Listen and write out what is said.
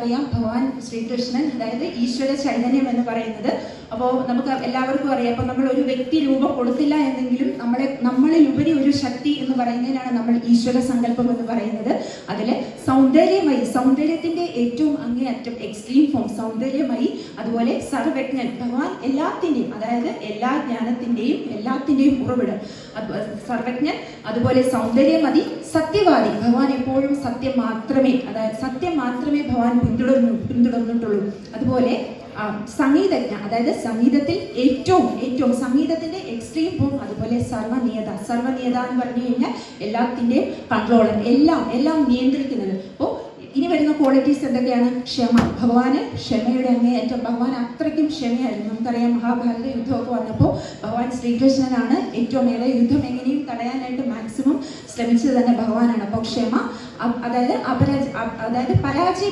അറിയാം ഭഗവാൻ ശ്രീകൃഷ്ണൻ, അതായത് ഈശ്വര ചൈതന്യം എന്ന് പറയുന്നത്. അപ്പോൾ നമുക്ക് എല്ലാവർക്കും അറിയാം, അപ്പോൾ നമ്മൾ ഒരു വ്യക്തി രൂപം കൊടുത്തില്ല എന്നെങ്കിലും നമ്മളിലുപരി ഒരു ശക്തി എന്ന് പറയുന്നതിനാണ് നമ്മൾ ഈശ്വര സങ്കല്പം എന്ന് പറയുന്നത്. അതിൽ സൗന്ദര്യമയി, സൗന്ദര്യത്തിന്റെ ഏറ്റവും അങ്ങേയറ്റം എക്സ്ട്രീം ഫോം സൗന്ദര്യമയി, അതുപോലെ സർവജ്ഞൻ ഭഗവാൻ എല്ലാത്തിൻ്റെയും, അതായത് എല്ലാ ജ്ഞാനത്തിൻ്റെയും എല്ലാത്തിൻ്റെയും ഉറവിടം സർവജ്ഞൻ, അതുപോലെ സൗന്ദര്യമതി, സത്യവാദി ഭഗവാൻ എപ്പോഴും സത്യം മാത്രമേ, അതായത് സത്യം മാത്രമേ ഭഗവാൻ പിന്തുടർന്നിട്ടുള്ളൂ. അതുപോലെ സംഗീതജ്ഞ, അതായത് സംഗീതത്തിൽ ഏറ്റവും സംഗീതത്തിന്റെ എക്സ്ട്രീം ഫോം, അതുപോലെ സർവനിയത എന്ന് പറഞ്ഞു കഴിഞ്ഞാൽ എല്ലാത്തിൻ്റെയും കൺട്രോളർ, എല്ലാം നിയന്ത്രിക്കുന്നത്. അപ്പോൾ ഇനി വരുന്ന ക്വാളിറ്റീസ് എന്തൊക്കെയാണ്? ക്ഷമ, ഭഗവാന് ക്ഷമയുടെ അങ്ങേയറ്റം, ഭഗവാൻ അത്രയ്ക്കും ക്ഷമയായിരുന്നു. നമുക്കറിയാം മഹാഭാരത യുദ്ധമൊക്കെ വന്നപ്പോൾ ഭഗവാൻ ശ്രീകൃഷ്ണനാണ് ഏറ്റവും ഏറെ യുദ്ധം എങ്ങനെയും തടയാനായിട്ട് മാക്സിമം ശ്രമിച്ചത് തന്നെ ഭഗവാനാണ്. അപ്പോൾ ക്ഷമ, അതായത് പരാജയ